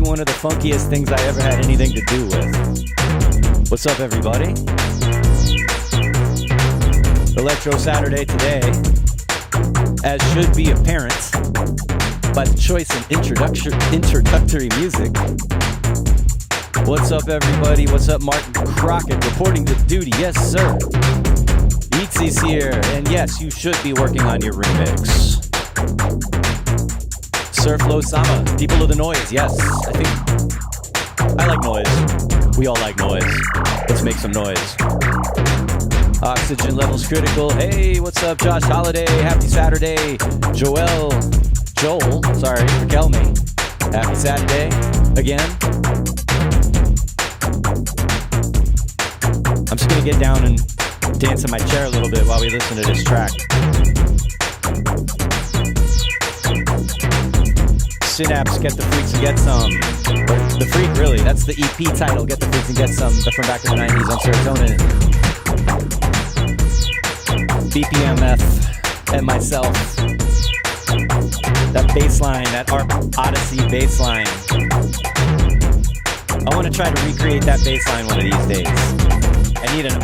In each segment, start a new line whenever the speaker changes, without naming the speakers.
One of the funkiest things I ever had anything to do with. What's up, everybody? Electro Saturday today, as should be apparent by the choice in introductory music. What's up, everybody? What's up, Martin Crockett reporting to duty? Yes, sir. Eatsy's here, and yes, you should be working on your remix. Surflow Sama, people of the noise, yes. I like noise. We all like noise. Let's make some noise. Oxygen levels critical. Hey, what's up, Josh Holiday? Happy Saturday. Joel, Raquel me. Happy Saturday again. I'm just gonna get down and dance in my chair a little bit while we listen to this track. Synapse, Get the Freaks and Get Some. The Freak, really, that's the EP title, Get the Freaks and Get Some. They're from back in the 90s on Serotonin. BPMF and myself. That bass line, that Odyssey bass line. I want to try to recreate that bass line one of these days.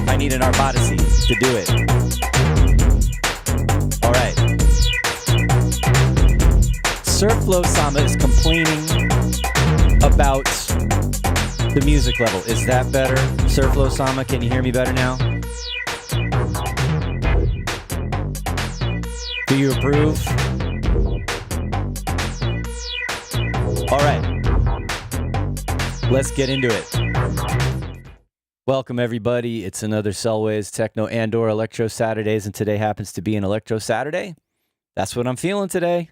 I need an ARP Odyssey to do it. All right. Surflow Sama is complaining about the music level. Is that better? Surflow Sama, can you hear me better now? Do you approve? All right. Let's get into it. Welcome, everybody. It's another Selway's Techno and/or Electro Saturdays, and today happens to be an Electro Saturday. That's what I'm feeling today.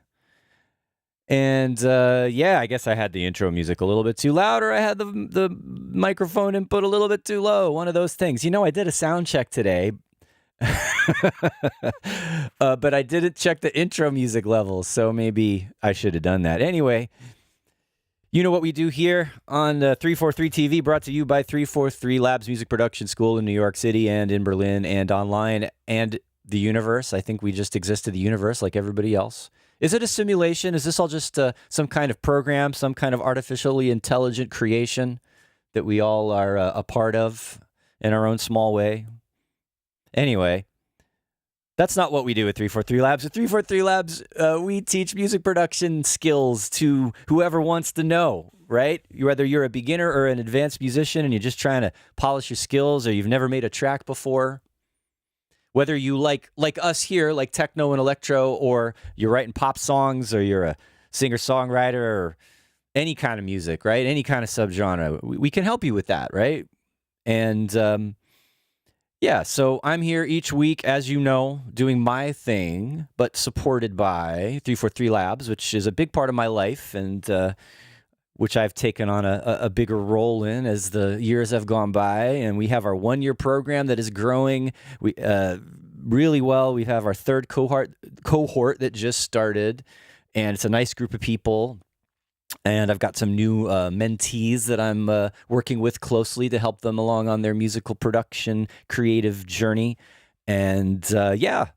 And yeah, I guess I had the intro music a little bit too loud, or I had the microphone input a little bit too low. One of those things. You know, I did a sound check today, but I didn't check the intro music levels, so maybe I should have done that. Anyway, you know what we do here on 343 TV, brought to you by 343 Labs Music Production School in New York City and in Berlin and online and the universe. I think we just exist in the universe like everybody else. Is it a simulation? Is this all just some kind of program, some kind of artificially intelligent creation that we all are a part of in our own small way? Anyway, that's not what we do at 343 Labs. At 343 Labs, we teach music production skills to whoever wants to know, right? Whether you're a beginner or an advanced musician and you're just trying to polish your skills, or you've never made a track before. Whether you like us here, like techno and electro, or you're writing pop songs, or you're a singer-songwriter, or any kind of music, right? Any kind of subgenre. We can help you with that, right? And yeah, so I'm here each week, as you know, doing my thing, but supported by 343 Labs, which is a big part of my life, and which I've taken on a bigger role in as the years have gone by. And we have our one-year program that is growing really well. We have our third cohort that just started, and it's a nice group of people. And I've got some new mentees that I'm working with closely to help them along on their musical production creative journey. And yeah,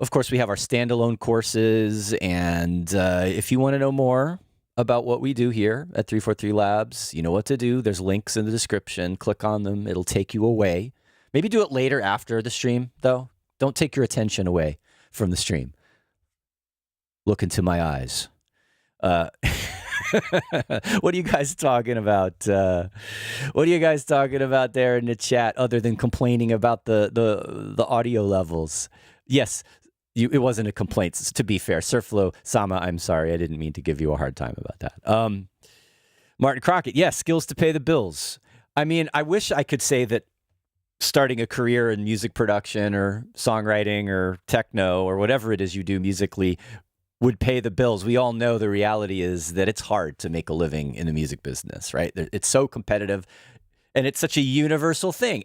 of course, we have our standalone courses. And if you want to know more about what we do here at 343 Labs, you know what to do. There's links in the description. Click on them. It'll take you away. Maybe do it later after the stream, though. Don't take your attention away from the stream. Look into my eyes. What are you guys talking about? What are you guys talking about there in the chat, other than complaining about the audio levels? Yes, it wasn't a complaint, to be fair. Surflow Sama, I'm sorry. I didn't mean to give you a hard time about that. Martin Crockett, yes, skills to pay the bills. I mean, I wish I could say that starting a career in music production or songwriting or techno or whatever it is you do musically would pay the bills. We all know the reality is that it's hard to make a living in the music business, right? It's so competitive, and it's such a universal thing.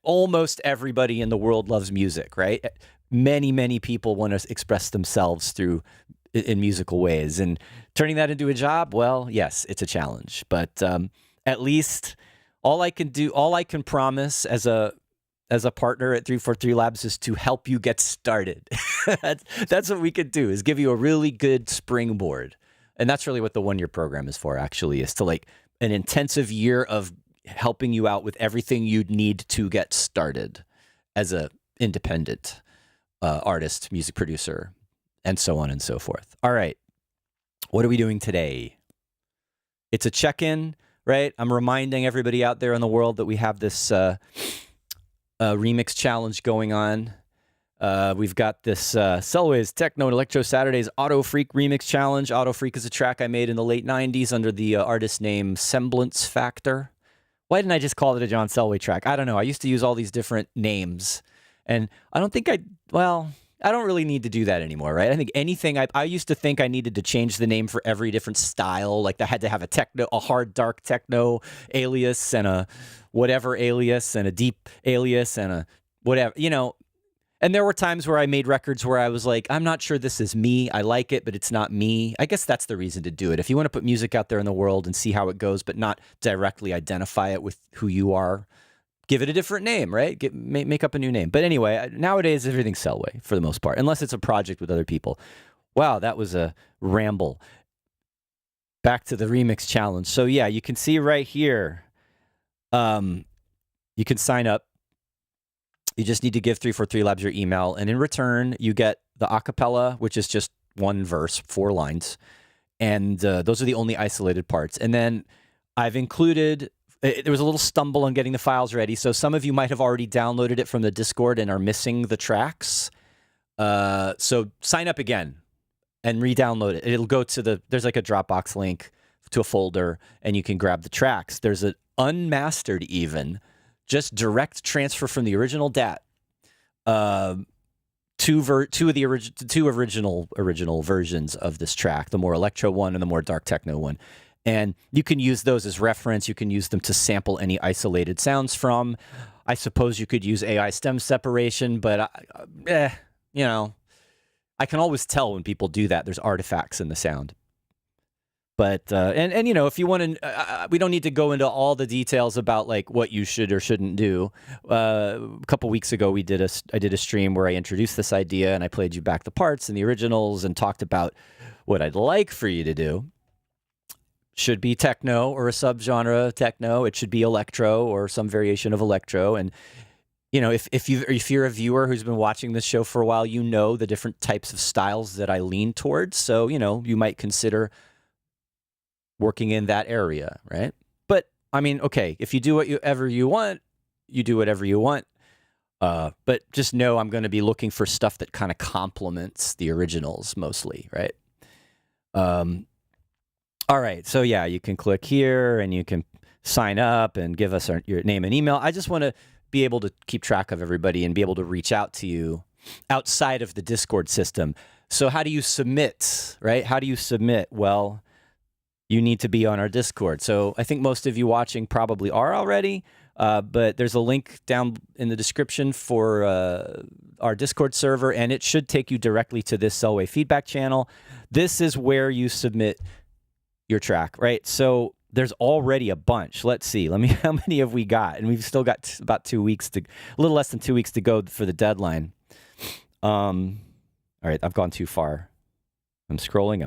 Almost everybody in the world loves music, right? Many people want to express themselves in musical ways, and turning that into a job, well, yes, it's a challenge. But at least all I can promise as a partner at 343 Labs is to help you get started. That's what we could do, is give you a really good springboard. And that's really what the one-year program is for, actually, is to like an intensive year of helping you out with everything you'd need to get started as a independent artist, music producer, and so on and so forth. All right. What are we doing today? It's a check-in, right? I'm reminding everybody out there in the world that we have this remix challenge going on. We've got this Selway's Techno and Electro Saturdays Autofreak remix challenge. Autofreak is a track I made in the late 90s under the artist name Semblance Factor. Why didn't I just call it a John Selway track? I don't know. I used to use all these different names, and I don't think I don't really need to do that anymore, right? I think anything, I used to think I needed to change the name for every different style. Like I had to have a hard, dark techno alias and a whatever alias and a deep alias and a whatever, you know. And there were times where I made records where I was like, I'm not sure this is me. I like it, but it's not me. I guess that's the reason to do it. If you want to put music out there in the world and see how it goes, but not directly identify it with who you are, give it a different name, right? Make up a new name. But anyway, nowadays everything's Selway for the most part, unless it's a project with other people. Wow, that was a ramble. Back to the remix challenge. So yeah, you can see right here, you can sign up. You just need to give 343 Labs your email, and in return, you get the acapella, which is just one verse, 4 lines, and those are the only isolated parts. And then I've included. There was a little stumble on getting the files ready, so some of you might have already downloaded it from the Discord and are missing the tracks. So sign up again and re-download it. It'll go to there's like a Dropbox link to a folder, and you can grab the tracks. There's an unmastered even, just direct transfer from the original DAT. Two original versions of this track, the more electro one and the more dark techno one. And you can use those as reference. You can use them to sample any isolated sounds from. I suppose you could use AI stem separation, but you know, I can always tell when people do that. There's artifacts in the sound. But and you know, if you want to, we don't need to go into all the details about like what you should or shouldn't do. A couple weeks ago, I did a stream where I introduced this idea and I played you back the parts and the originals and talked about what I'd like for you to do. Should be techno or a subgenre techno. It should be electro or some variation of electro. And you know, if you're a viewer who's been watching this show for a while, you know the different types of styles that I lean towards. So you know, you might consider working in that area, right? But I mean, okay, if you do whatever you want, you do whatever you want. But just know I'm going to be looking for stuff that kind of complements the originals mostly, right? All right, so yeah, you can click here and you can sign up and give us your name and email. I just want to be able to keep track of everybody and be able to reach out to you outside of the Discord system. So how do you submit, right? How do you submit? Well, you need to be on our Discord. So I think most of you watching probably are already, but there's a link down in the description for our Discord server, and it should take you directly to this Selway feedback channel. This is where you submit your track, right? So there's already a bunch. Let's see. How many have we got? And we've still got about 2 weeks a little less than 2 weeks to go for the deadline. All right, I've gone too far. I'm scrolling.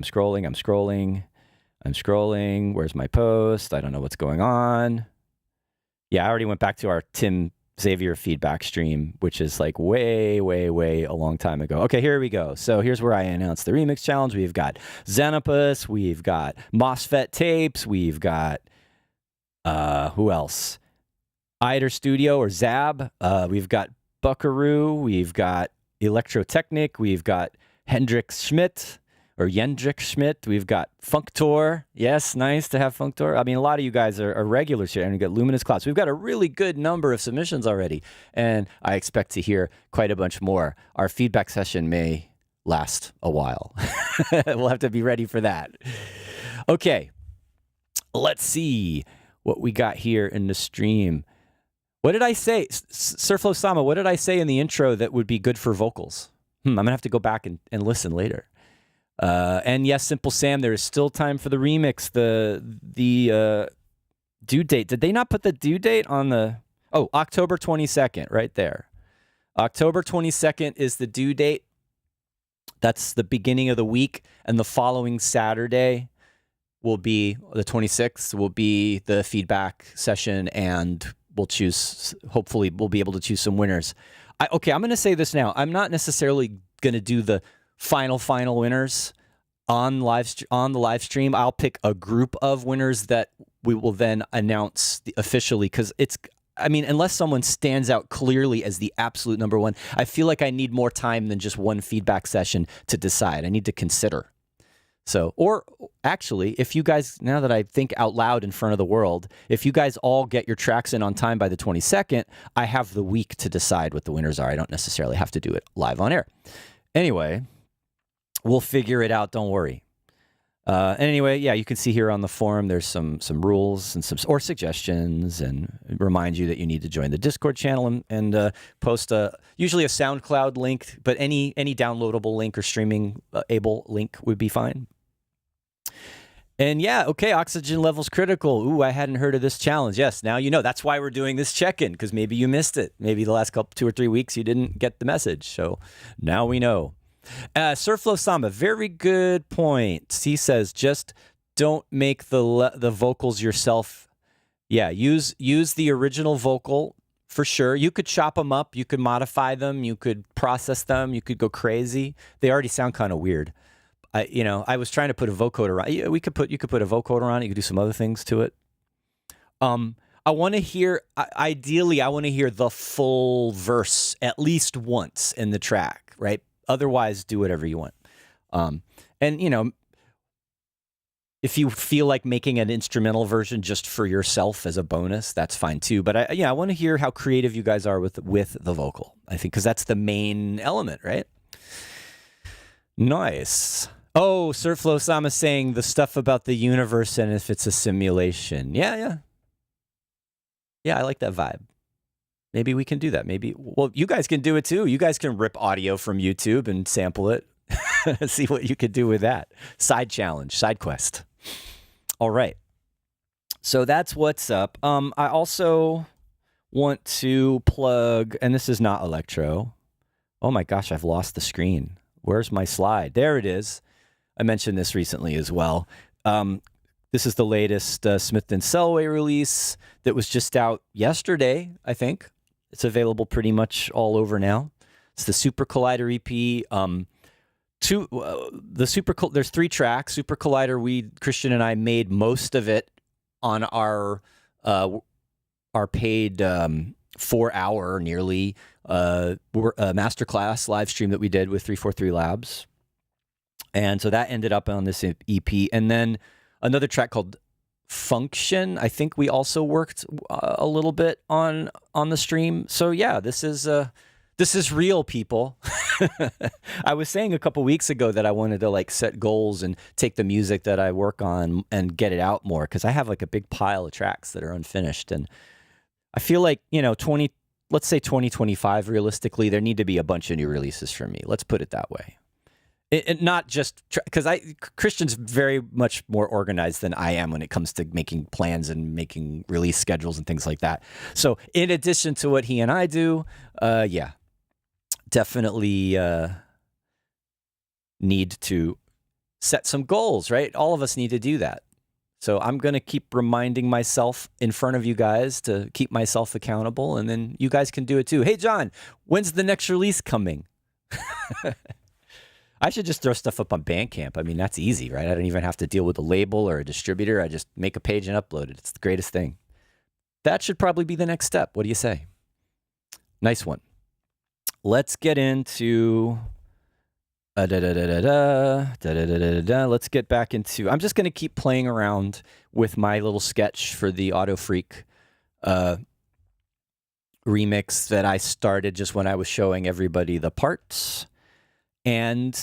Where's my post? I don't know what's going on. Yeah, I already went back to our Tim Xavier feedback stream, which is like way a long time ago. Okay, here we go. So here's where I announced the remix challenge. We've got Xenopus, we've got MOSFET tapes, we've got who else? Eider Studio or Zab. We've got Buckaroo, we've got Electrotechnic, we've got Hendrik Schmidt. Or Jendrik Schmidt. We've got Functor. Yes, nice to have Functor. I mean, a lot of you guys are regulars here. And we've got Luminous Clouds. We've got a really good number of submissions already. And I expect to hear quite a bunch more. Our feedback session may last a while. We'll have to be ready for that. Okay. Let's see what we got here in the stream. What did I say? Surflow Sama, what did I say in the intro that would be good for vocals? I'm going to have to go back and listen later. And yes, Simple Sam, there is still time for the remix. The due date. Did they not put the due date on the... Oh, October 22nd, right there. October 22nd is the due date. That's the beginning of the week. And the following Saturday will be, the 26th, will be the feedback session. And we'll choose, hopefully, we'll be able to choose some winners. Okay, I'm going to say this now. I'm not necessarily going to do the final winners on the live stream. I'll pick a group of winners that we will then announce officially, because I mean, unless someone stands out clearly as the absolute number one, I feel like I need more time than just one feedback session to decide. I need to consider. So, or actually, if you guys, now that I think out loud in front of the world, if you guys all get your tracks in on time by the 22nd, I have the week to decide what the winners are. I don't necessarily have to do it live on air. Anyway, we'll figure it out. Don't worry. And anyway, yeah, you can see here on the forum, there's some rules and or suggestions, and remind you that you need to join the Discord channel and post usually a SoundCloud link, but any downloadable link or streaming able link would be fine. And yeah, okay, oxygen levels critical. Ooh, I hadn't heard of this challenge. Yes, now you know. That's why we're doing this check-in, because maybe you missed it. Maybe the last 2 or 3 weeks you didn't get the message. So now we know. Surflow Samba, very good point. He says, just don't make the vocals yourself. Yeah, use the original vocal for sure. You could chop them up. You could modify them. You could process them. You could go crazy. They already sound kind of weird. I was trying to put a vocoder on. You could put a vocoder on it. You could do some other things to it. I want to hear. Ideally, I want to hear the full verse at least once in the track, right? Otherwise, do whatever you want. And if you feel like making an instrumental version just for yourself as a bonus, that's fine too. But I want to hear how creative you guys are with the vocal. I think because that's the main element, right? Nice. Oh, Surflow Sama saying the stuff about the universe and if it's a simulation. Yeah. Yeah, I like that vibe. Maybe we can do that. Well, you guys can do it too. You guys can rip audio from YouTube and sample it. See what you could do with that. Side challenge, side quest. All right. So that's what's up. I also want to plug, and this is not Electro. Oh my gosh, I've lost the screen. Where's my slide? There it is. I mentioned this recently as well. This is the latest Smith & Selway release that was just out yesterday, I think. It's available pretty much all over now. It's the Super Collider EP. There's 3 tracks. Super Collider, Christian and I made most of it on our paid 4-hour nearly masterclass live stream that we did with 343 Labs. And so that ended up on this EP. And then another track called Function, I think we also worked a little bit on the stream. So yeah, this is real, people. I was saying a couple weeks ago that I wanted to set goals and take the music that I work on and get it out more, because I have a big pile of tracks that are unfinished. And I feel like, let's say 2025, realistically, there need to be a bunch of new releases for me. Let's put it that way. It not just because Christian's very much more organized than I am when it comes to making plans and making release schedules and things like that. So in addition to what he and I do, definitely need to set some goals, right? All of us need to do that. So I'm going to keep reminding myself in front of you guys to keep myself accountable, and then you guys can do it too. Hey, John, when's the next release coming? I should just throw stuff up on Bandcamp. I mean, that's easy, right? I don't even have to deal with a label or a distributor. I just make a page and upload it. It's the greatest thing. That should probably be the next step. What do you say? Nice one. Let's get into... Let's get back into... I'm just going to keep playing around with my little sketch for the Autofreak remix that I started just when I was showing everybody the parts. And,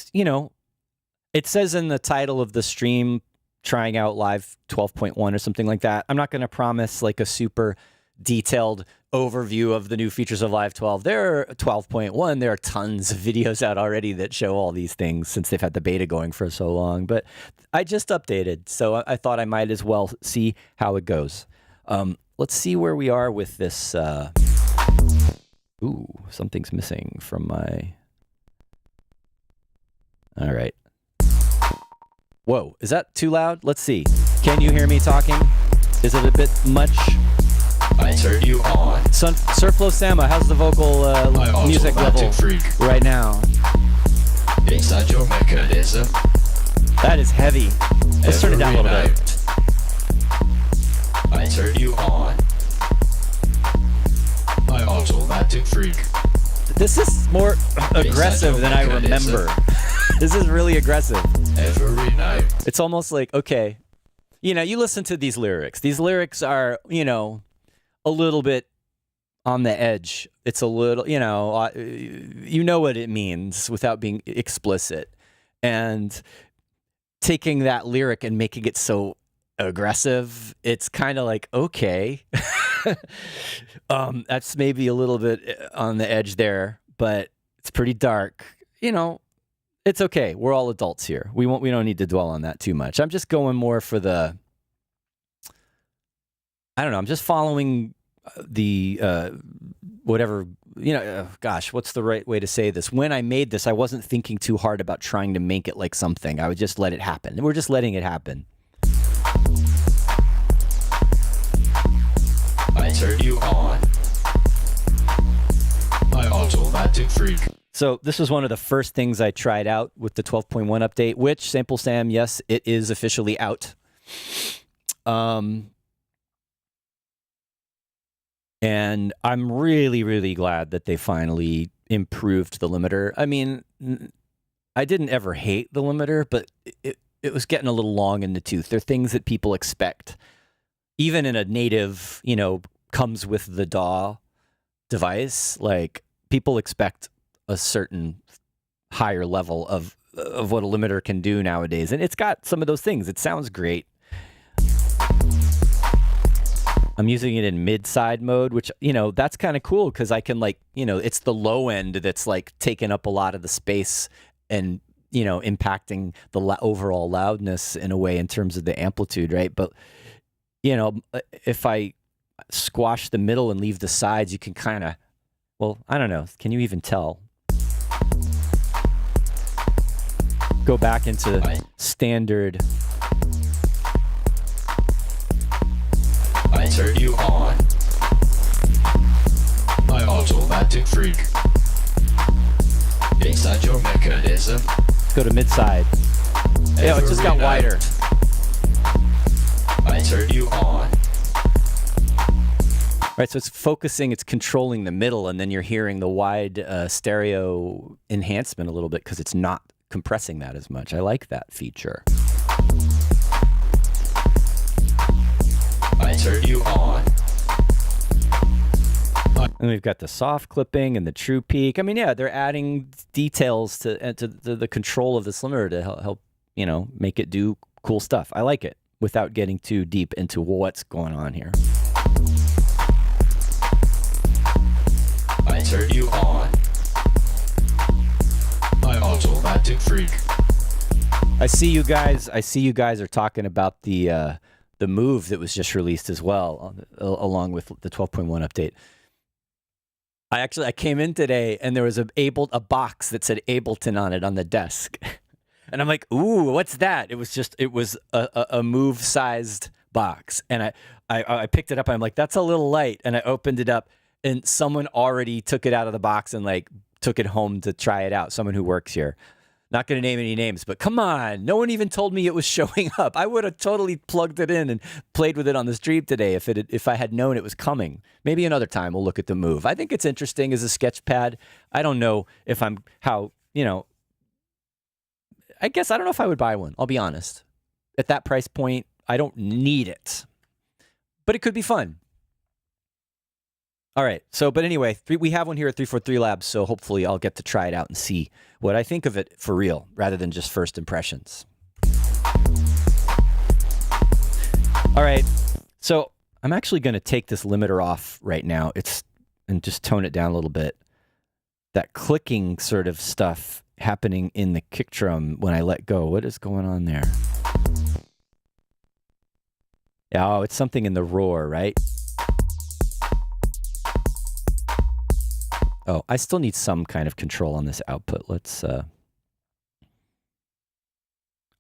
it says in the title of the stream, trying out Live 12.1 or something like that. I'm not going to promise a super detailed overview of the new features of Live 12. There are 12.1. There are tons of videos out already that show all these things since they've had the beta going for so long. But I just updated, so I thought I might as well see how it goes. Let's see where we are with this. Ooh, something's missing from my... All right. Whoa, is that too loud? Let's see. Can you hear me talking? Is it a bit much?
I turned you on.
Surflow Sama, how's the vocal music level right now?
Inside your mechanism.
That is heavy. Let's turn it down a little bit.
I turned you on. My automatic freak.
This is more aggressive than I remember. This is really aggressive.
Every night.
It's almost like, okay, you listen to these lyrics. These lyrics are, a little bit on the edge. It's a little, you know what it means without being explicit. And taking that lyric and making it so aggressive, it's kind of like, okay. That's maybe a little bit on the edge there, but it's pretty dark. it's okay. We're all adults here. We don't need to dwell on that too much. I'm just going more for the, I don't know. I'm just following the whatever, gosh, what's the right way to say this? When I made this, I wasn't thinking too hard about trying to make it like something. I would just let it happen. And we're just letting it happen.
I turn you on. My Automatic Freak.
So this was one of the first things I tried out with the 12.1 update, which, Sample Sam, yes, it is officially out. And I'm really, really glad that they finally improved the limiter. I mean, I didn't ever hate the limiter, but it was getting a little long in the tooth. There are things that people expect. Even in a native, comes with the DAW device, like people expect a certain higher level of what a limiter can do nowadays. And it's got some of those things. It sounds great. I'm using it in mid-side mode, which, that's kind of cool because I can it's the low end that's like taking up a lot of the space and, impacting the overall loudness in a way in terms of the amplitude, right? But, if I squash the middle and leave the sides, you can kind of, I don't know. Can you even tell? Go back into standard.
I turn you on. My Automatic Freak. Inside your mechanism.
Go to mid-side. Yeah, it just got wider.
I turn you on.
Right, so it's focusing, it's controlling the middle, and then you're hearing the wide stereo enhancement a little bit because it's not compressing that as much. I like that feature.
I turn you on.
And we've got the soft clipping and the true peak. I mean, yeah, they're adding details to the control of this limiter to help make it do cool stuff. I like it without getting too deep into what's going on here.
I turn you on. My Automatic Freak.
I see you guys are talking about the Move that was just released as well, along with the 12.1 update. I came in today and there was a box that said Ableton on it on the desk. And I'm like, ooh, what's that? It was a Move-sized box. And I picked it up and I'm like, that's a little light. And I opened it up and someone already took it out of the box and took it home to try it out. Someone who works here. Not going to name any names, but come on. No one even told me it was showing up. I would have totally plugged it in and played with it on the stream today if I had known it was coming. Maybe another time we'll look at the Move. I think it's interesting as a sketch pad. I don't know if I guess I don't know if I would buy one. I'll be honest. At that price point, I don't need it. But it could be fun. All right. But anyway, we have one here at 343 Labs, so hopefully I'll get to try it out and see what I think of it for real, rather than just first impressions. All right. So I'm actually going to take this limiter off right now. And just tone it down a little bit. That clicking sort of stuff happening in the kick drum when I let go. What is going on there? Oh, it's something in the roar, right? Oh, I still need some kind of control on this output. Let's, I'll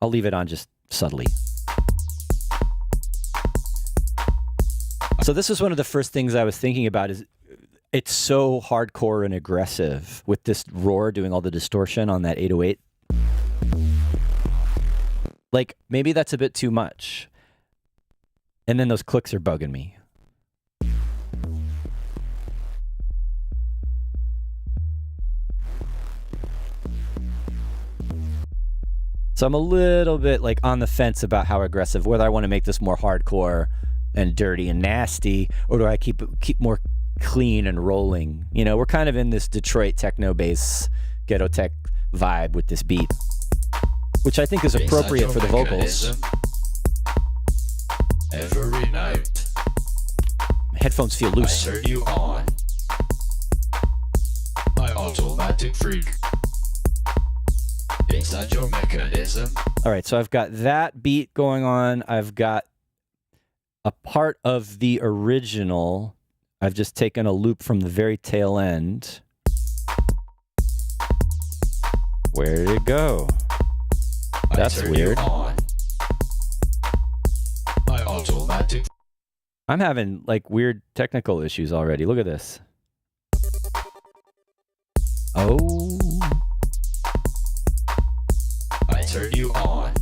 leave it on just subtly. So this was one of the first things I was thinking about is it's so hardcore and aggressive with this roar doing all the distortion on that 808. Like, maybe that's a bit too much. And then those clicks are bugging me. So I'm a little bit on the fence about how aggressive, whether I want to make this more hardcore and dirty and nasty, or do I keep more clean and rolling? We're kind of in this Detroit techno bass, ghetto tech vibe with this beat, which I think is appropriate for the vocals.
Every night.
Headphones feel loose.
I turn you on. My Automatic Freak. understand your mechanism.
All right, so I've got that beat going on. I've got a part of the original. I've just taken a loop from the very tail end. Where did it go? That's weird.
On. My automatic.
I'm having like weird technical issues already. Look at this. Oh.
I turn you on.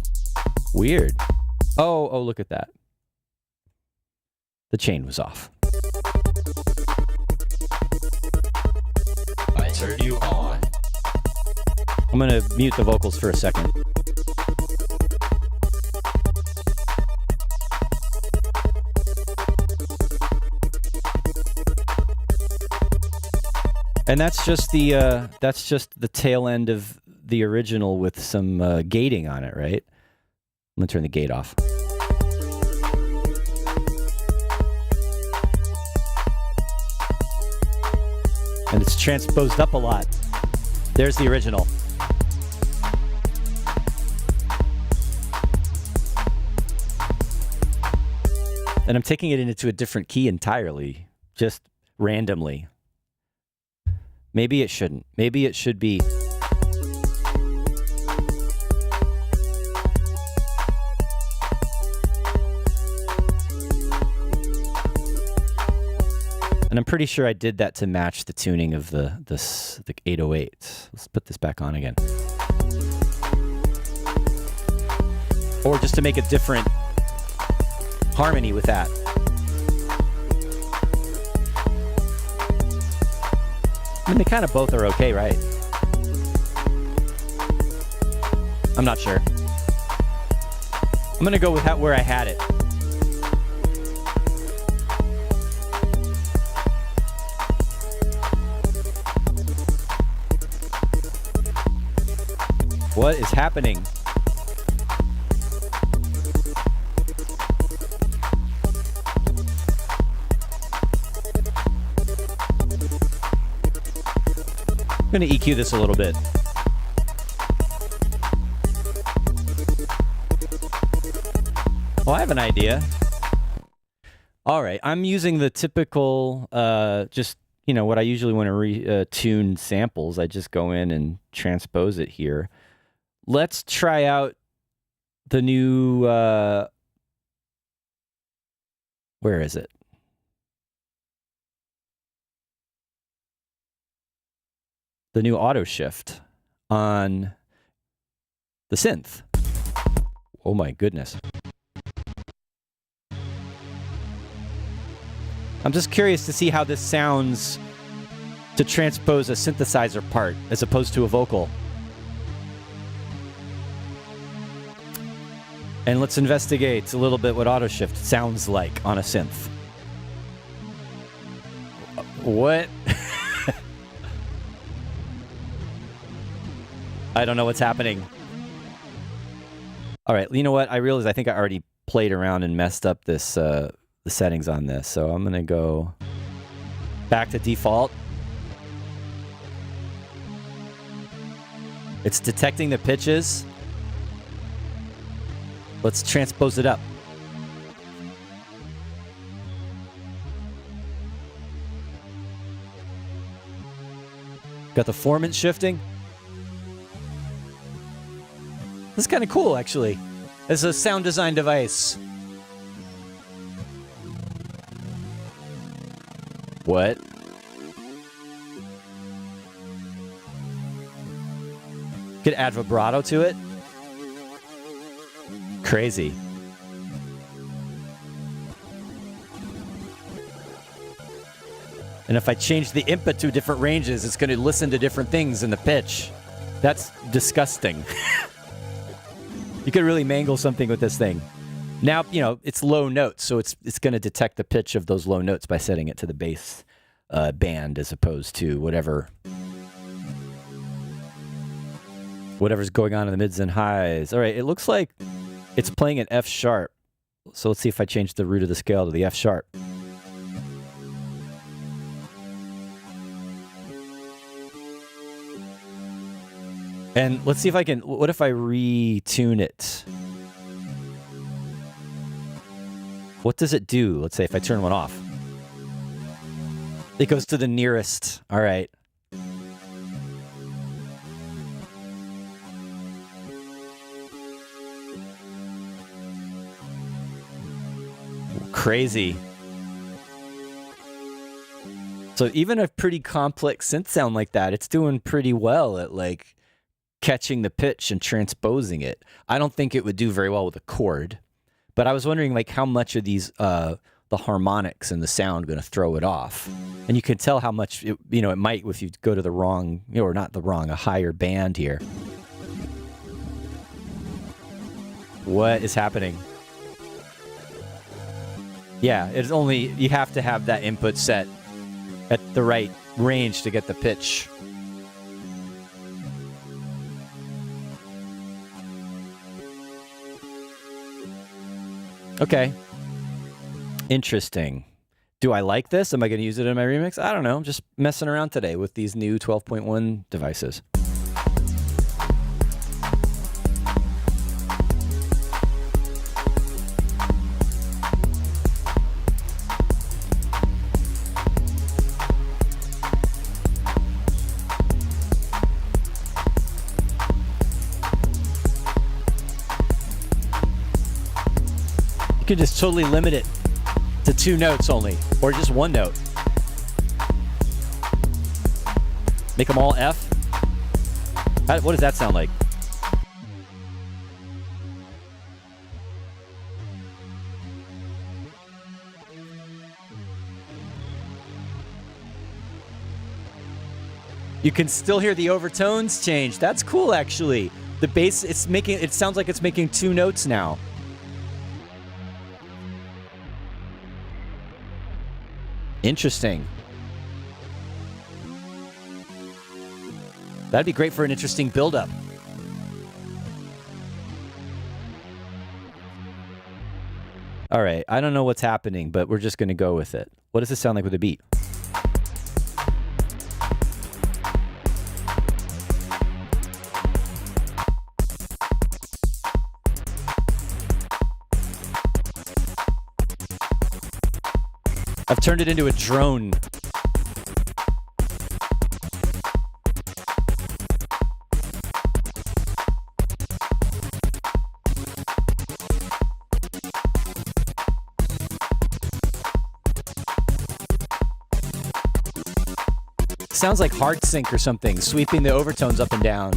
Weird. Oh, look at that. The chain was off.
I turn you on.
I'm going to mute the vocals for a second. And that's just the tail end of the original with some gating on it, right? I'm going to turn the gate off. And it's transposed up a lot. There's the original. And I'm taking it into a different key entirely, just randomly. Maybe it shouldn't. Maybe it should be. And I'm pretty sure I did that to match the tuning of the 808. Let's put this back on again. Or just to make a different harmony with that. I mean, they kind of both are okay, right? I'm not sure. I'm going to go with where I had it. What is happening? I'm going to EQ this a little bit. Well, I have an idea. All right, I'm using the typical, just, you know, what I usually want to tune samples. I just go in and transpose it here. Let's try out the new, where is it? The new auto shift on the synth. Oh my goodness. I'm just curious to see how this sounds to transpose a synthesizer part as opposed to a vocal. And let's investigate a little bit what auto shift sounds like on a synth. What? I don't know what's happening. All right, you know what? I realize I think I already played around and messed up this the settings on this. So I'm going to go back to default. It's detecting the pitches. Let's transpose it up. Got the formant shifting. This is kind of cool, actually, as a sound design device. What? Could add vibrato to it. Crazy. And if I change the input to different ranges, it's going to listen to different things in the pitch. That's disgusting. You could really mangle something with this thing. Now, you know, it's low notes, so it's going to detect the pitch of those low notes by setting it to the bass band as opposed to whatever's going on in the mids and highs. All right, it looks like it's playing an F sharp. So let's see if I change the root of the scale to the F sharp. And let's see if I can, what if I retune it? What does it do? Let's say if I turn one off. It goes to the nearest. All right. Crazy. So even a pretty complex synth sound like that, it's doing pretty well at like catching the pitch and transposing it. I don't think it would do very well with a chord, but I was wondering like how much of these the harmonics and the sound going to throw it off. And you can tell how much it, you know, it might if you go to the wrong, you know, or not the wrong, a higher band here. What is happening? Yeah, it's only, you have to have that input set at the right range to get the pitch. Okay. Interesting. Do I like this? Am I going to use it in my remix? I don't know. I'm just messing around today with these new 12.1 devices. You could just totally limit it to 2 notes only, or just 1 note. Make them all F. What does that sound like? You can still hear the overtones change. That's cool, actually. The bass, it sounds like it's making 2 notes now. Interesting. That'd be great for an interesting build-up. All right, I don't know what's happening, but we're just going to go with it. What does this sound like with a beat? I've turned it into a drone. Sounds like hard sync or something, sweeping the overtones up and down.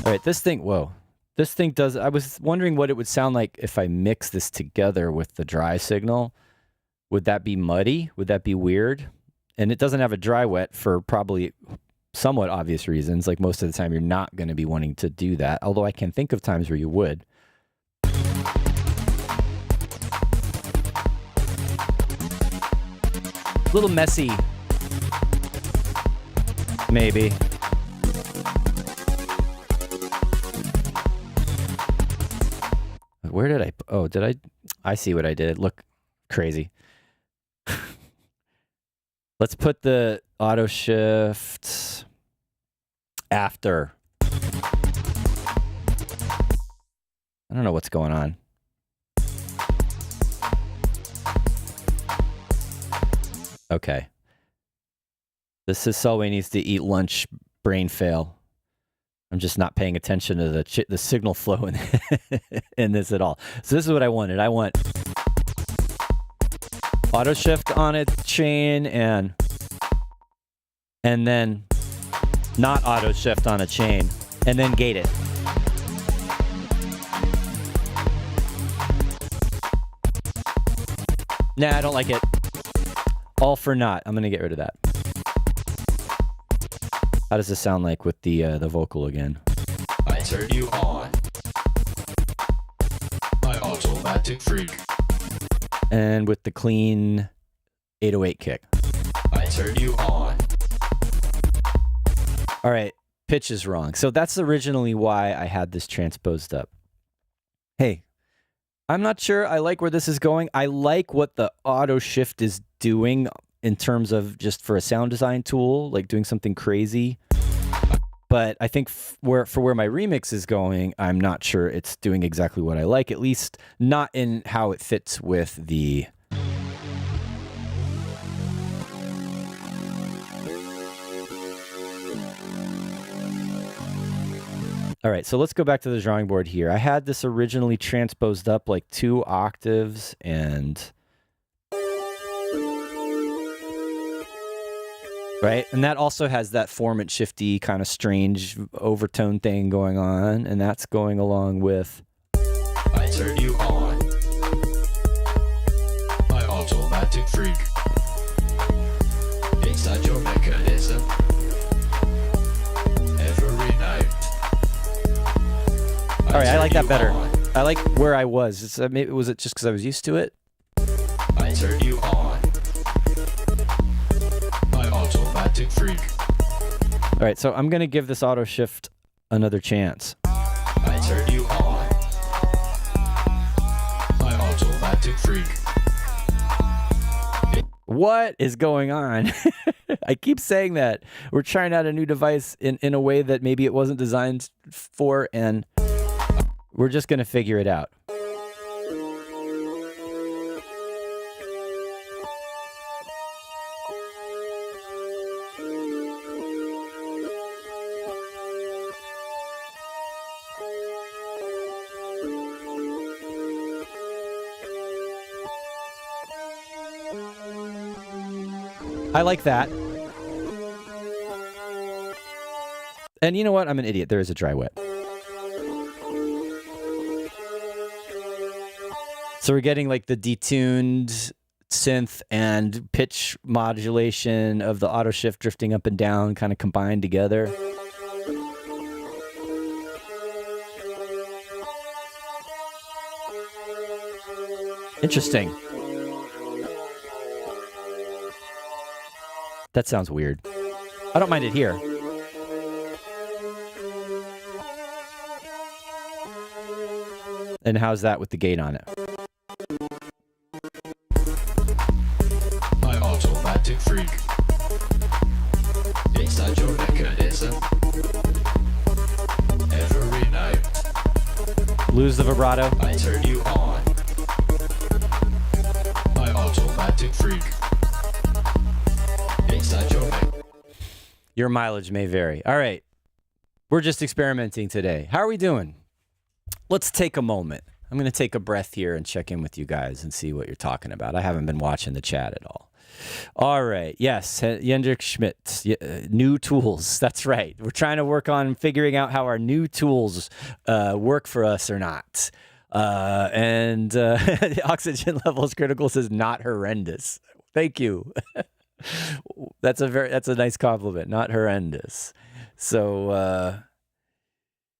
All right, this thing, whoa. This thing does, I was wondering what it would sound like if I mix this together with the dry signal. Would that be muddy? Would that be weird? And it doesn't have a dry wet for probably somewhat obvious reasons. Like most of the time you're not going to be wanting to do that. Although I can think of times where you would. A little messy. Maybe. Where did I see what I did. Look crazy. Let's put the auto shift after. I don't know what's going on. Okay. This is Selway needs to eat lunch, brain fail. I'm just not paying attention to the signal flow in this at all. So this is what I wanted. I want auto shift on a chain and then not auto shift on a chain and then gate it. Nah, I don't like it. All for naught. I'm gonna get rid of that. How does this sound like with the vocal again?
I turn you on. My automatic freak.
And with the clean 808 kick.
I turn you on.
All right, pitch is wrong. So that's originally why I had this transposed up. Hey, I'm not sure I like where this is going. I like what the auto shift is doing in terms of just for a sound design tool, like doing something crazy. But I think for where my remix is going, I'm not sure it's doing exactly what I like, at least not in how it fits with the... All right, so let's go back to the drawing board here. I had this originally transposed up like 2 octaves and... Right, and that also has that formant shifty kind of strange overtone thing going on, and that's going along with...
I turn you on. My automatic freak. Inside your mechanism. Every night.
All right, I like that better.
On.
I like where I was. Maybe, was it just because I was used to it?
I turn you on. My automatic freak.
All right, so I'm going to give this auto shift another chance.
I turn you on. My automatic freak.
What is going on? I keep saying that. We're trying out a new device in a way that maybe it wasn't designed for, and we're just going to figure it out. I like that. And you know what? I'm an idiot. There is a dry wet. So we're getting like the detuned synth and pitch modulation of the auto shift drifting up and down kind of combined together. Interesting. That sounds weird. I don't mind it here. And how's that with the gate on it?
My automatic freak. Inside your mechanism. Every night.
Lose the vibrato.
I turn you on. My automatic freak. Inside your
Your mileage may vary. All right. We're just experimenting today. How are we doing? Let's take a moment. I'm going to take a breath here and check in with you guys and see what you're talking about. I haven't been watching the chat at all. All right. Yes. Jendrik Schmidt. New tools. That's right. We're trying to work on figuring out how our new tools work for us or not. And the oxygen levels critical says not horrendous. Thank you. That's a nice compliment. Not horrendous. So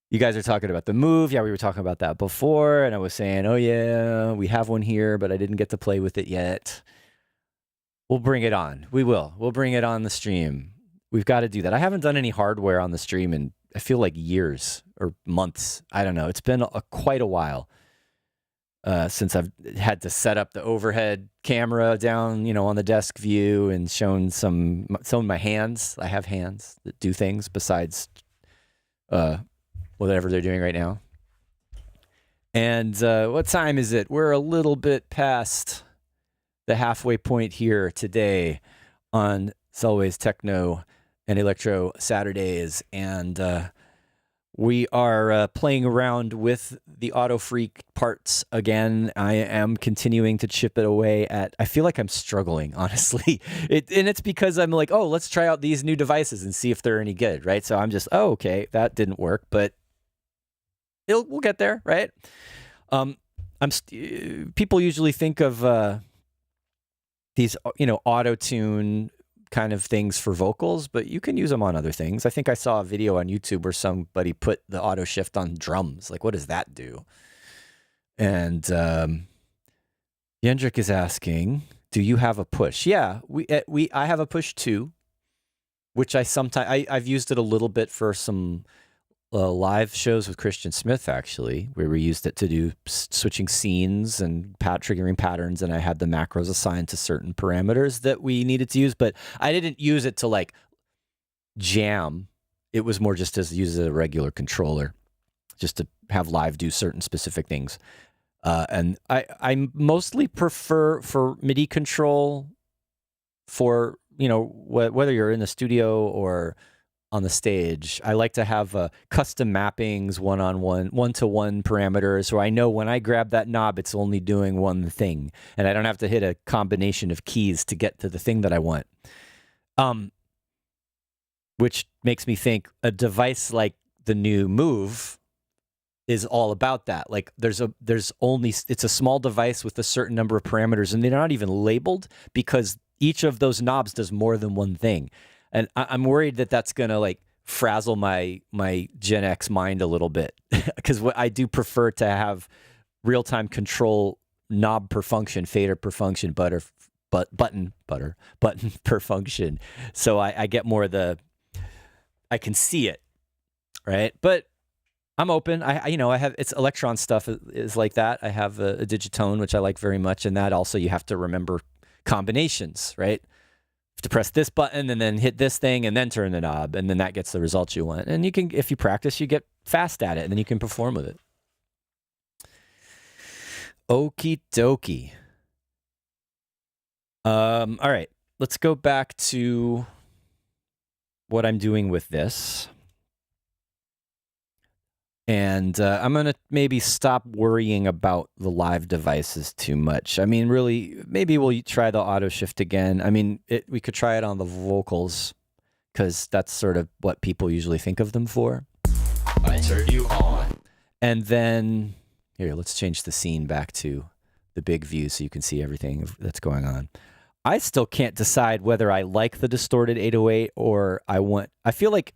you guys are talking about the Move. Yeah, we were talking about that before, and I was saying, oh yeah, we have one here, but I didn't get to play with it yet. We'll bring it on. We will. We'll bring it on the stream. We've got to do that. I haven't done any hardware on the stream in, I feel like years or months. I don't know. It's been quite a while since I've had to set up the overhead camera down, on the desk view and shown some of my hands. I have hands that do things besides whatever they're doing right now. And what time is it? We're a little bit past the halfway point here today on Selway's Techno and Electro Saturdays. And we are playing around with the Autofreak parts again. I am continuing to chip it away at... I feel like I'm struggling, honestly. And it's because I'm like, oh, let's try out these new devices and see if they're any good, right? So I'm just, oh, okay, that didn't work, but we'll get there, right? People usually think of these, auto-tune kind of things for vocals, but you can use them on other things. I think I saw a video on YouTube where somebody put the auto shift on drums. Like, what does that do? And Jendrik is asking, do you have a push? Yeah, I have a push too, which I've used it a little bit for some live shows with Christian Smith, actually, where we used it to do switching scenes and triggering patterns, and I had the macros assigned to certain parameters that we needed to use, but I didn't use it to like jam. It was more just as use as a regular controller, just to have live do certain specific things. And I mostly prefer for MIDI control for, you know, whether you're in the studio or on the stage. I like to have custom mappings, one-to-one parameters, so I know when I grab that knob, it's only doing one thing, and I don't have to hit a combination of keys to get to the thing that I want. Which makes me think a device like the new Move is all about that. Like it's a small device with a certain number of parameters, and they're not even labeled because each of those knobs does more than one thing. And I'm worried that that's gonna like frazzle my Gen X mind a little bit, because what I do prefer to have real-time control, knob per function, fader per function, button per function. So I get more I can see it, right? But I'm open. I have, it's Electron stuff is like that. I have a Digitone, which I like very much. And that also, you have to remember combinations, right? You have to press this button and then hit this thing and then turn the knob. And then that gets the results you want. And you can, if you practice, you get fast at it and then you can perform with it. Okie dokie. All right, let's go back to what I'm doing with this. And I'm going to maybe stop worrying about the live devices too much. I mean, really, maybe we'll try the auto shift again. I mean, we could try it on the vocals, because that's sort of what people usually think of them for.
I turn you on.
And then, here, let's change the scene back to the big view so you can see everything that's going on. I still can't decide whether I like the distorted 808 or I feel like...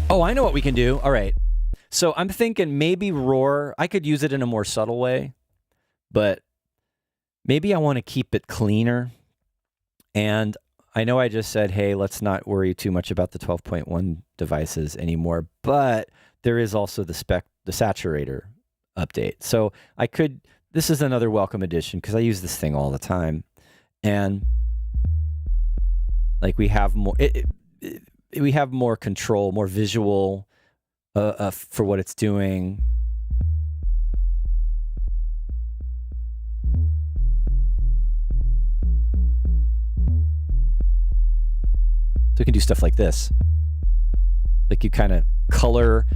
Oh, I know what we can do. All right. So I'm thinking maybe roar. I could use it in a more subtle way, but maybe I want to keep it cleaner. And I know I just said, hey, let's not worry too much about the 12.1 devices anymore, but there is also the saturator update. So this is another welcome addition because I use this thing all the time. And like we have more, we have more control, more visual for what it's doing. So we can do stuff like this. Like you kind of color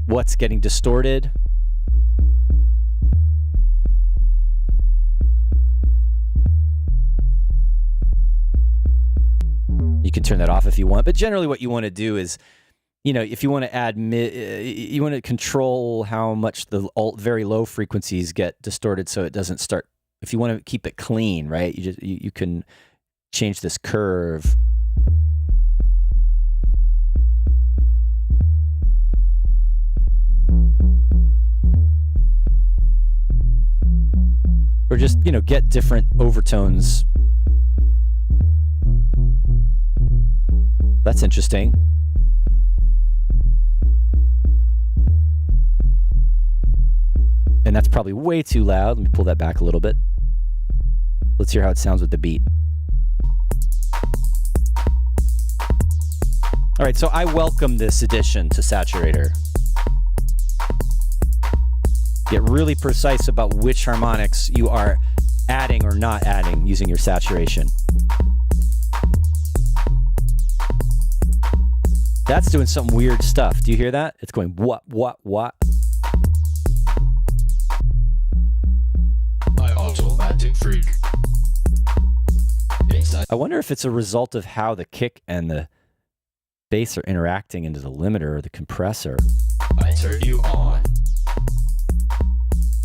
what's getting distorted. You can turn that off if you want, but generally what you want to do is, you know, if you want to add you want to control how much the very low frequencies get distorted so it doesn't start. If you want to keep it clean, right? You can change this curve. Or just, you know, get different overtones. That's interesting. And that's probably way too loud. Let me pull that back a little bit. Let's hear how it sounds with the beat. All right, so I welcome this addition to Saturator. Get really precise about which harmonics you are adding or not adding using your saturation. That's doing some weird stuff. Do you hear that? It's going what?
My automatic freak.
I wonder if it's a result of how the kick and the bass are interacting into the limiter or the compressor.
I turn you on.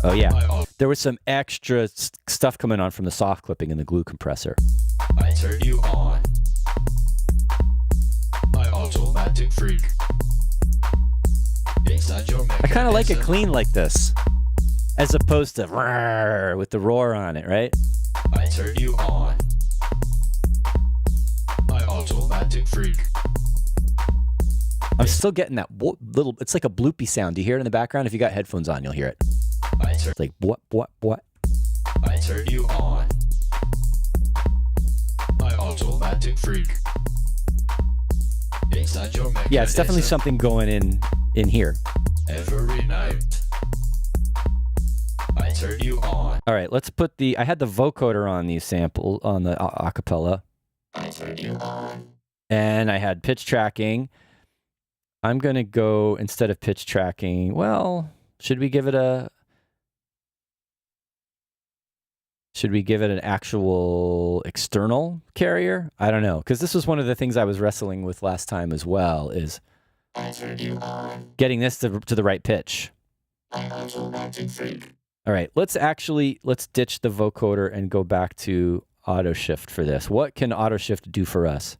Oh yeah, there was some extra stuff coming on from the soft clipping and the glue compressor.
I turn you on. My automatic freak. Inside your mechanism.
I kind of like it clean like this, as opposed to with the roar on it, right?
I turn you on. My automatic freak.
I'm still getting that little, it's like a bloopy sound. Do you hear it in the background? If you got headphones on, you'll hear it. It's like, what?
I turn you on. My automatic freak. Inside your mechanism.
Yeah, it's definitely something going in here.
Every night. I turn you on.
All right, let's put I had the vocoder on these sample, on the acapella.
I turn you on.
And I had pitch tracking. I'm going to go, instead of pitch tracking, well, should we give it an actual external carrier? I don't know, because this was one of the things I was wrestling with last time as well, is getting this to the right pitch. All right, let's ditch the vocoder and go back to auto shift for this. What can auto shift do for us?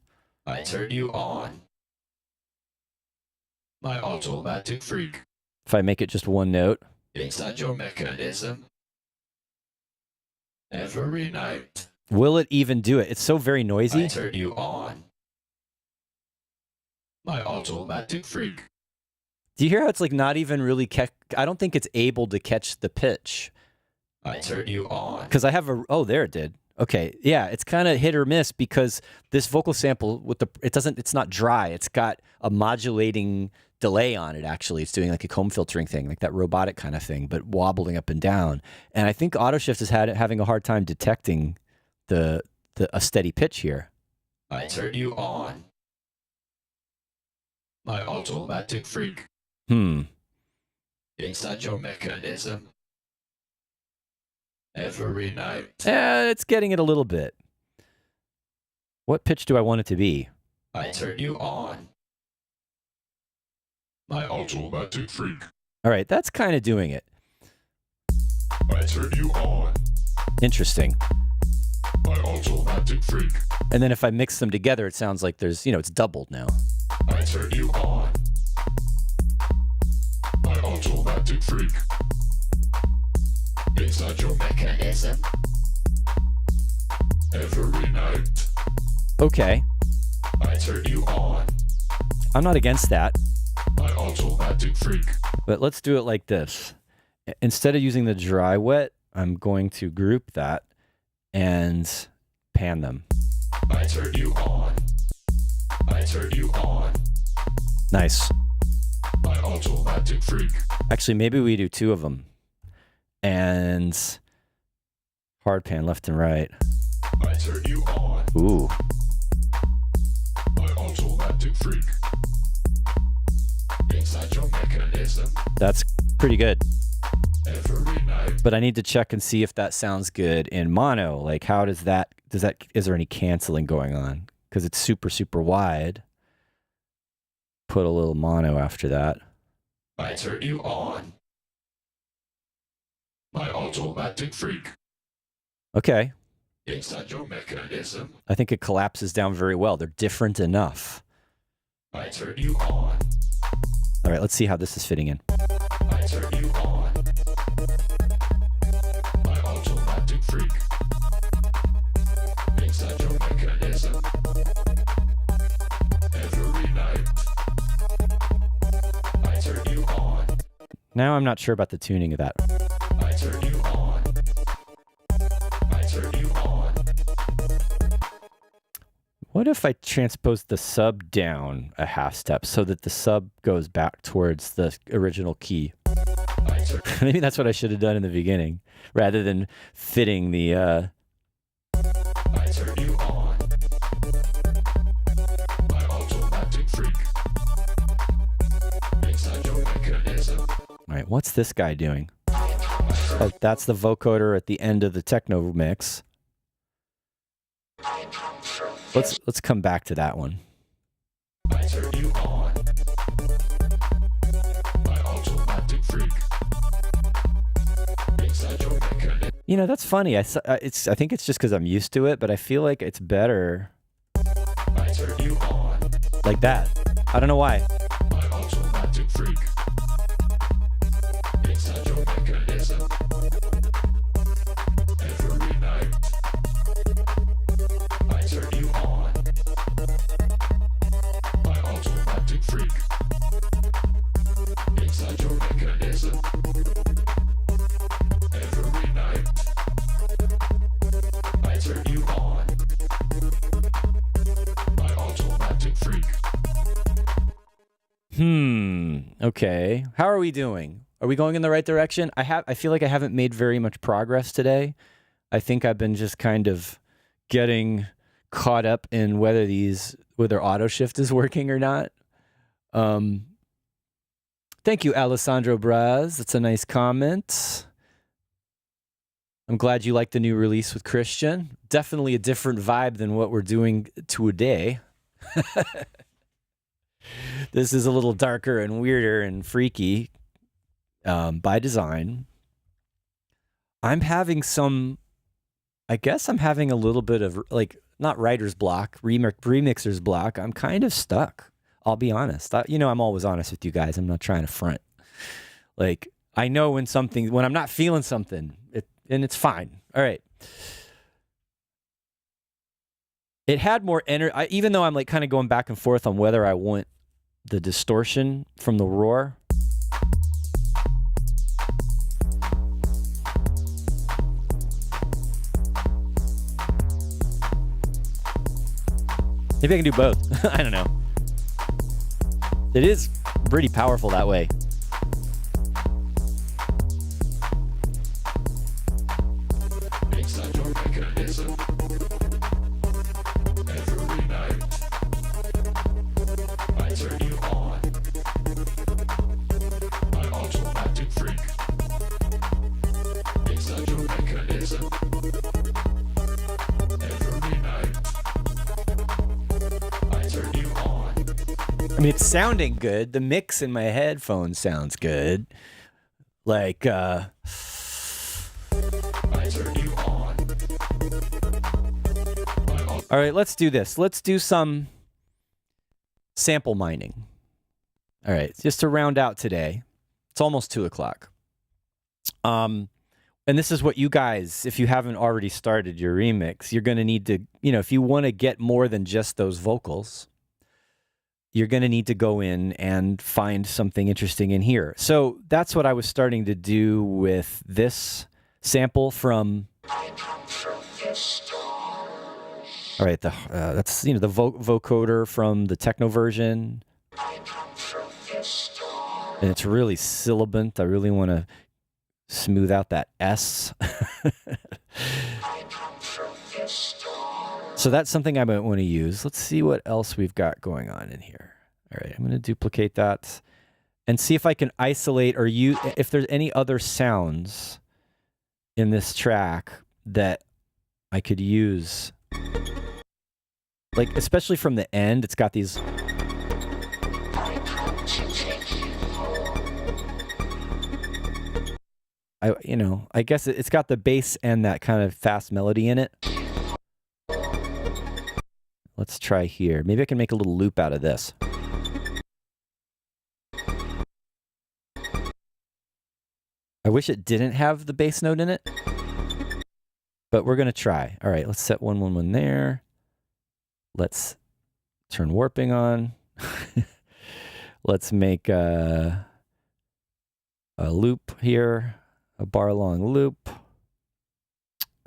I turn you on. My automatic freak.
If I make it just one note.
Inside your mechanism. Every night.
Will it even do it? It's so very noisy.
I turn you on. My automatic freak.
Do you hear how it's like not even really I don't think it's able to catch the pitch.
I turn you on.
Because I have oh, there it did. Okay, yeah, it's kind of hit or miss because this vocal sample it's not dry. It's got a modulating delay on it. Actually, it's doing like a comb filtering thing, like that robotic kind of thing, but wobbling up and down. And I think auto shift is having a hard time detecting a steady pitch here.
I turn you on. My automatic freak. Inside your mechanism. Every night.
It's getting it a little bit. What pitch do I want it to be?
I turn you on. My automatic freak.
All right, that's kind of doing it.
I turn you on.
Interesting.
My automatic freak.
And then if I mix them together, it sounds like there's, it's doubled now.
I turn you on. My automatic freak. Inside your mechanism. Every night.
Okay.
I turn you on.
I'm not against that.
My automatic freak.
But let's do it like this. Instead of using the dry wet, I'm going to group that and pan them.
I turn you on. I turn you on.
Nice.
My automatic freak.
Actually, maybe we do two of them. And hard pan left and right.
I turn you on.
Ooh.
My automatic freak. Inside your mechanism.
That's pretty good.
Every night.
But I need to check and see if that sounds good in mono. Like, how is there any canceling going on? Because it's super, super wide. Put a little mono after that.
I turn you on. My automatic freak.
Okay.
Inside your mechanism.
I think it collapses down very well. They're different enough.
I turn you on.
All right, let's see how this is fitting in.
I turn you on. My automatic freak. Inside your mechanism. Every night. I turn you on.
Now I'm not sure about the tuning of that.
I turn you on. I turn you on.
What if I transpose the sub down a half step so that the sub goes back towards the original key? Maybe that's what I should have done in the beginning, rather than fitting the...
I turn you on. My automatic freak. Inside your mechanism.
All right, what's this guy doing? Oh, that's the vocoder at the end of the techno mix. Let's come back to that one.
I turn you on. My automatic freak. Inside your mechanism.
That's funny. I think it's just because I'm used to it, but I feel like it's better
I turn you on.
like that. I don't know why.
My automatic freak. Inside your mechanism. Every night.
Okay. How are we doing? Are we going in the right direction? I feel like I haven't made very much progress today. I think I've been just kind of getting caught up in whether auto shift is working or not. Thank you, Alessandro Braz. That's a nice comment. I'm glad you like the new release with Christian. Definitely a different vibe than what we're doing today. This is a little darker and weirder and freaky by design. I'm having a little bit of, like, not writer's block, remixer's block. I'm kind of stuck. I'll be honest. I'm always honest with you guys. I'm not trying to front. Like, I know when I'm not feeling something, and it's fine. All right. It had more energy, even though I'm like kind of going back and forth on whether I want the distortion from the roar. Maybe I can do both. I don't know. It is pretty powerful that way. I mean, it's sounding good. The mix in my headphones sounds good. Like, I turn you on. All right, let's do this. Let's do some sample mining. All right, just to round out today. It's almost 2:00. And this is what you guys, if you haven't already started your remix, you're going to need to, if you want to get more than just those vocals, you're going to need to go in and find something interesting in here. So that's what I was starting to do with this sample from. All right, that's the vocoder from the techno version, and it's really sibilant. I really want to smooth out that S. So that's something I might want to use. Let's see what else we've got going on in here. All right, I'm going to duplicate that and see if I can isolate or if there's any other sounds in this track that I could use. Like, especially from the end, it's got these. I guess it's got the bass and that kind of fast melody in it. Let's try here. Maybe I can make a little loop out of this. I wish it didn't have the bass note in it, but we're going to try. All right, let's set 111 there. Let's turn warping on. Let's make a loop here, a bar long loop.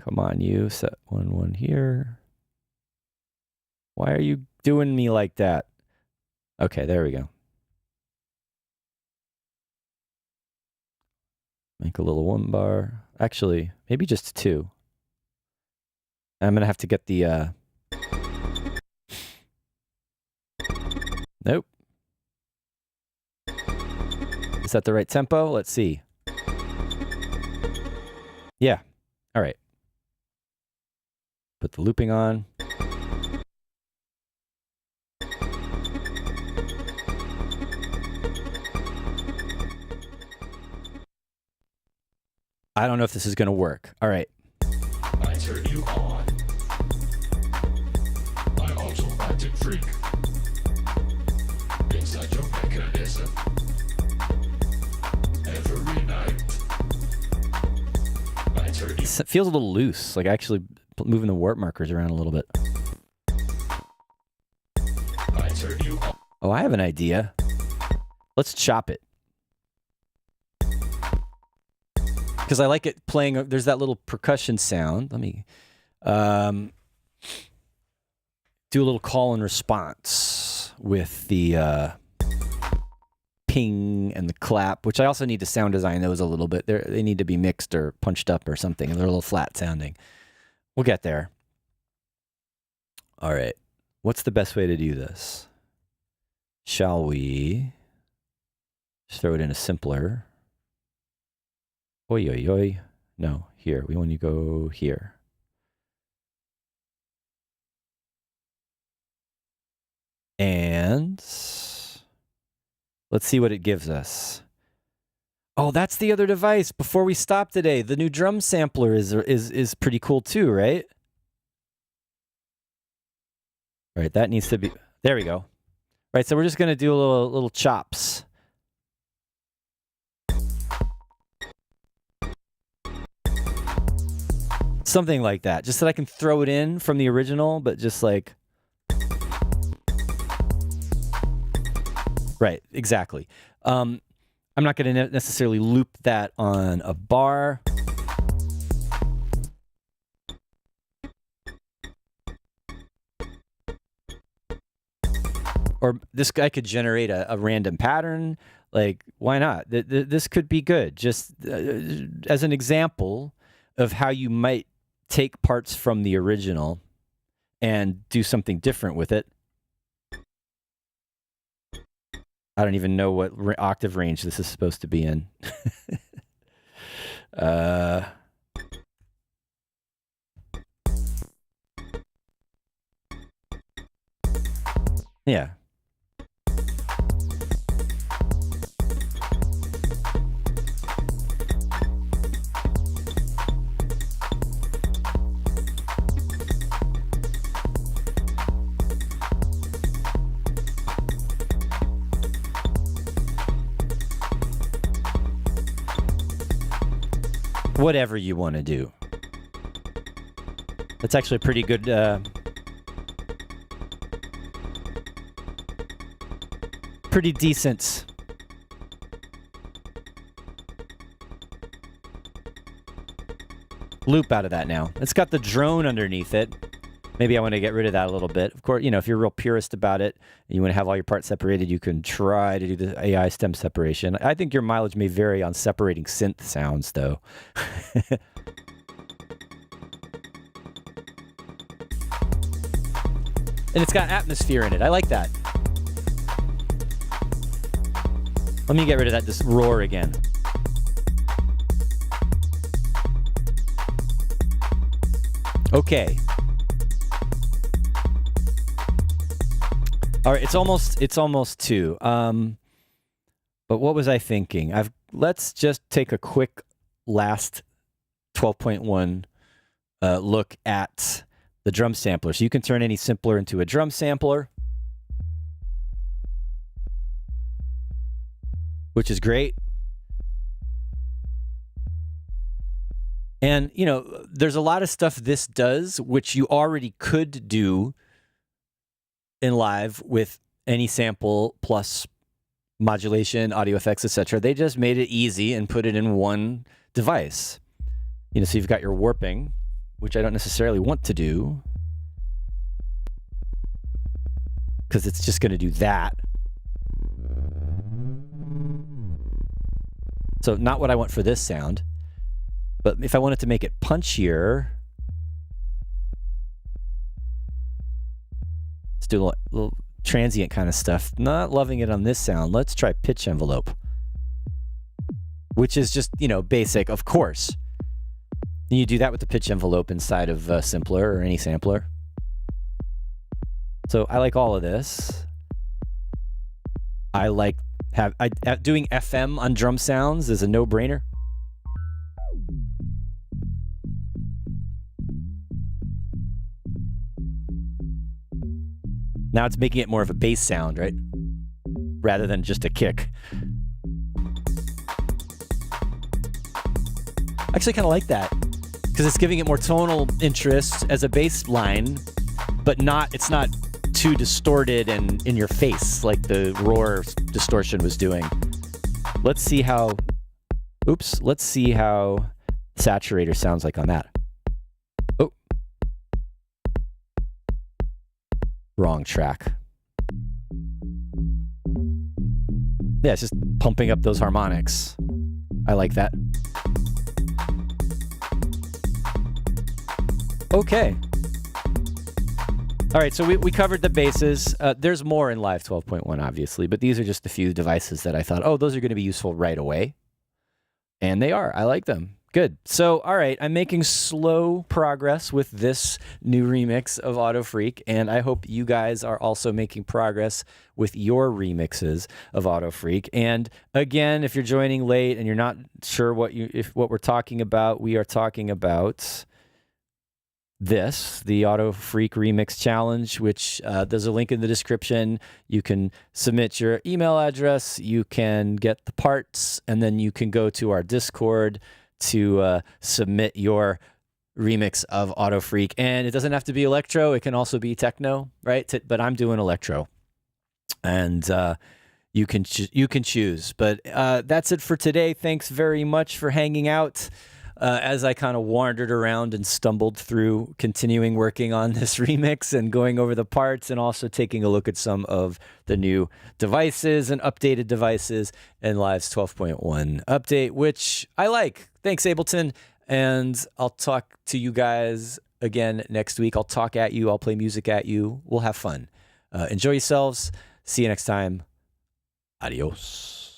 Come on, you set 1-1 here. Why are you doing me like that? Okay, there we go. Make a little 1 bar. Actually, maybe just 2. I'm going to have to get the... Nope. Is that the right tempo? Let's see. Yeah. All right. Put the looping on. I don't know if this is going to work. All right. I turn you on. My automatic freak. Inside your mechanism. Every night. I turn you. It feels a little loose, like actually moving the warp markers around a little bit. I turn you on. Oh, I have an idea. Let's chop it. Because I like it playing, there's that little percussion sound. Let me do a little call and response with the ping and the clap, which I also need to sound design those a little bit. They need to be mixed or punched up or something. They're a little flat sounding. We'll get there. All right. What's the best way to do this? Shall we just throw it in a simpler? Oi, oi, oi. No, here. We want to go here. And let's see what it gives us. Oh, that's the other device. Before we stop today, the new drum sampler is pretty cool too, right? All right, that needs to be. There we go. Right, so we're just gonna do a little chops. Something like that, just so I can throw it in from the original, but just like. Right, exactly. I'm not going to necessarily loop that on a bar. Or this guy could generate a random pattern. Like, why not? This could be good. Just as an example of how you might take parts from the original and do something different with it. I don't even know what octave range this is supposed to be in. Yeah. Whatever you want to do. That's actually a pretty good pretty decent loop out of that now. It's got the drone underneath it. Maybe I want to get rid of that a little bit. Of course, if you're real purist about it and you want to have all your parts separated, you can try to do the AI stem separation. I think your mileage may vary on separating synth sounds, though. And it's got atmosphere in it. I like that. Let me get rid of this roar again. Okay. All right, it's almost 2. But what was I thinking? Let's just take a quick last 12.1 look at the drum sampler. So you can turn any simpler into a drum sampler, which is great. And, there's a lot of stuff this does, which you already could do in live with any sample plus modulation, audio effects, etc. They just made it easy and put it in one device. So you've got your warping, which I don't necessarily want to do because it's just going to do that. So not what I want for this sound. But if I wanted to make it punchier, let's do a little transient kind of stuff. Not loving it on this sound. Let's try pitch envelope, which is just, basic, of course. And you do that with the pitch envelope inside of Simpler or any sampler. So I like all of this. I like doing FM on drum sounds is a no-brainer. Now it's making it more of a bass sound, right? Rather than just a kick. I actually kind of like that because it's giving it more tonal interest as a bass line, but it's not too distorted and in your face like the roar distortion was doing. Let's see how saturator sounds like on that. Oh. Wrong track. Yeah, it's just pumping up those harmonics. I like that. Okay. All right, so we covered the bases. There's more in Live 12.1, obviously, but these are just a few devices that I thought, oh, those are going to be useful right away. And they are. I like them. Good. So, all right, I'm making slow progress with this new remix of Autofreak, and I hope you guys are also making progress with your remixes of Autofreak. And again, if you're joining late and you're not sure what we're talking about, we are talking about the Autofreak Remix Challenge, which there's a link in the description. You can submit your email address, you can get the parts, and then you can go to our Discord to submit your remix of Autofreak. And it doesn't have to be electro, it can also be techno, right? But I'm doing electro. And you can choose. But that's it for today. Thanks very much for hanging out. As I kind of wandered around and stumbled through continuing working on this remix and going over the parts and also taking a look at some of the new devices and updated devices in Live's 12.1 update, which I like. Thanks, Ableton. And I'll talk to you guys again next week. I'll talk at you. I'll play music at you. We'll have fun. Enjoy yourselves. See you next time. Adios.